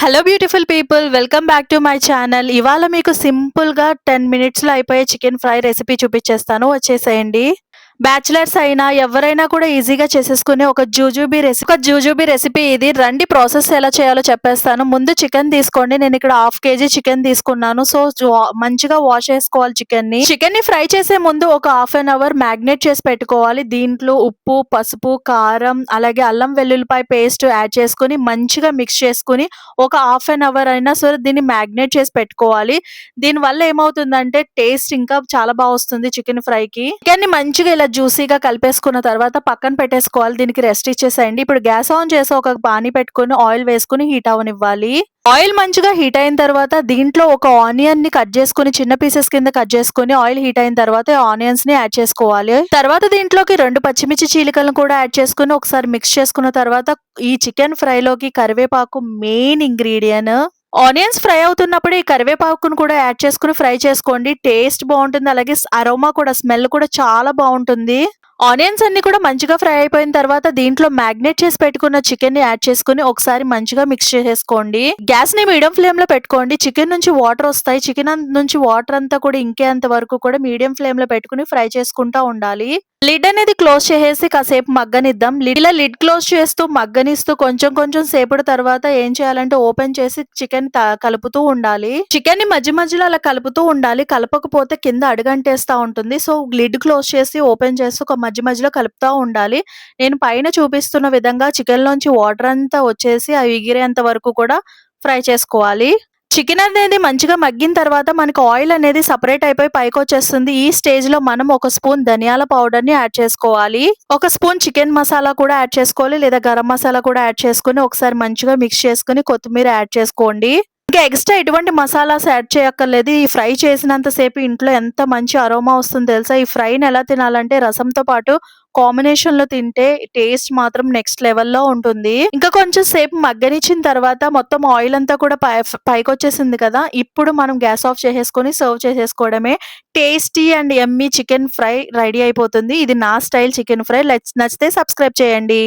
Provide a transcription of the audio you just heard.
Hello beautiful people, welcome back to my channel. ఇవాళ మీకు సింపుల్‌గా 10 మినిట్స్‌లో అయిపోయే చికెన్ ఫ్రై రెసిపీ చూపిచ్చేస్తాను. వచ్చేసేయండి. బ్యాచిలర్స్ అయినా ఎవరైనా కూడా ఈజీగా చేసేసుకునే ఒక జూజూబీ రెసిపీ ఇది. రండి ప్రాసెస్ ఎలా చేయాలో చెప్పేస్తాను. ముందు చికెన్ తీసుకోండి. నేనిక్కడ హాఫ్ కేజీ చికెన్ తీసుకున్నాను. సో, మంచిగా వాష్ చేసుకోవాలి చికెన్‌ని. చికెన్‌ని ఫ్రై చేసే ముందు ఒక హాఫ్ ఎన్ అవర్ మ్యాగ్నేట్ చేసి పెట్టుకోవాలి. దీంట్లో ఉప్పు, పసుపు, కారం అలాగే అల్లం వెల్లుల్లిపాయ పేస్ట్ యాడ్ చేసుకొని మంచిగా మిక్స్ చేసుకొని ఒక హాఫ్ ఎన్ అవర్ అయినా సరే దీన్ని మ్యాగ్నేట్ చేసి పెట్టుకోవాలి. దీనివల్ల ఏమవుతుందంటే టేస్ట్ ఇంకా చాలా వస్తుంది చికెన్ ఫ్రైకి. చికెన్‌ని మంచిగా ఇలా జ్యూసీగా కలిపేసుకున్న తర్వాత పక్కన పెట్టేసుకోవాలి. దీనికి రెస్ట్ ఇచ్చేసేయండి. ఇప్పుడు గ్యాస్ ఆన్ చేసి ఒక పానీ పెట్టుకొని ఆయిల్ వేసుకొని హీట్ అవ్వనివ్వాలి. ఆయిల్ మంచిగా హీట్ అయిన తర్వాత దీంట్లో ఒక ఆనియన్‌ని కట్ చేసుకొని చిన్న పీసెస్ కింద కట్ చేసుకొని ఆయిల్ హీట్ అయిన తర్వాత ఆనియన్స్‌ని యాడ్ చేసుకోవాలి. తర్వాత దీంట్లోకి 2 పచ్చిమిర్చి చీలికలను కూడా యాడ్ చేసుకొని ఒకసారి మిక్స్ చేసుకున్న తర్వాత ఈ చికెన్ ఫ్రైలోకి కరివేపాకు మెయిన్ ఇంగ్రీడియెంట్. ఆనియన్స్ ఫ్రై అవుతున్నప్పుడు ఈ కరివేపాకును కూడా యాడ్ చేసుకొని ఫ్రై చేసుకోండి. టేస్ట్ బావుంటుంది. అలాగే అరోమా కూడా స్మెల్ కూడా చాలా బావుంటుంది. ఆనియన్స్ అన్నీ కూడా మంచిగా ఫ్రై అయిపోయిన తర్వాత దీంట్లో మ్యాగ్నేట్ చేసి పెట్టుకున్న చికెన్‌ని యాడ్ చేసుకొని ఒకసారి మంచిగా మిక్స్ చేసేసుకోండి. గ్యాస్‌ని మీడియం ఫ్లేమ్‌లో పెట్టుకోండి. చికెన్ నుంచి వాటర్ వస్తాయి. చికెన్ నుంచి వాటర్ అంతా కూడా ఇంకేంత వరకు కూడా మీడియం ఫ్లేమ్‌లో పెట్టుకొని ఫ్రై చేసుకుంటా ఉండాలి. లిడ్ అనేది క్లోజ్ చేసేసి కాసేపు మగ్గనిద్దాం. ఇలా లిడ్ క్లోజ్ చేస్తూ మగ్గనిస్తూ కొంచెం కొంచెం సేపటి తర్వాత ఏం చేయాలంటే ఓపెన్ చేసి చికెన్ కలుపుతూ ఉండాలి. చికెన్‌ని మధ్య మధ్యలో అలా కలుపుతూ ఉండాలి. కలపకపోతే కింద అడుగంటేస్తా ఉంటుంది. సో, లిడ్ క్లోజ్ చేసి ఓపెన్ చేస్తూ మధ్య మధ్యలో కలుపుతా ఉండాలి. నేను పైన చూపిస్తున్న విధంగా చికెన్‌లోంచి వాటర్ అంతా వచ్చేసి అవి ఎగిరేంత వరకు కూడా ఫ్రై చేసుకోవాలి. చికెన్ అనేది మంచిగా మగ్గిన తర్వాత మనకు ఆయిల్ అనేది సెపరేట్ అయిపోయి పైకొచ్చేస్తుంది. ఈ స్టేజ్‌లో మనం ఒక స్పూన్ ధనియాల పౌడర్‌ని యాడ్ చేసుకోవాలి. ఒక స్పూన్ చికెన్ మసాలా కూడా యాడ్ చేసుకోవాలి. లేదా గరం మసాలా కూడా యాడ్ చేసుకొని ఒకసారి మంచిగా మిక్స్ చేసుకొని కొత్తిమీర యాడ్ చేసుకోండి. ఇంకా ఎక్స్‌ట్రా ఎటువంటి మసాలాస్ యాడ్ చేయక్కర్లేదు. ఈ ఫ్రై చేసినంత సేపు ఇంట్లో ఎంత మంచి అరోమా వస్తుందో తెలుసా? ఈ ఫ్రైని ఎలా తినాలంటే రసంతో పాటు కాంబినేషన్‌లో తింటే టేస్ట్ మాత్రం నెక్స్ట్ లెవెల్‌లో ఉంటుంది. ఇంకా కొంచెం సేపు మగ్గనిచ్చిన తర్వాత మొత్తం ఆయిల్ అంతా కూడా పైకొచ్చేసింది కదా! ఇప్పుడు మనం గ్యాస్ ఆఫ్ చేసేసుకొని సర్వ్ చేసేసుకోవడమే. Tasty and yummy chicken fry ready అయిపోతుంది. ఇది నా స్టైల్ చికెన్ ఫ్రై. నచ్చితే సబ్స్క్రైబ్ చేయండి.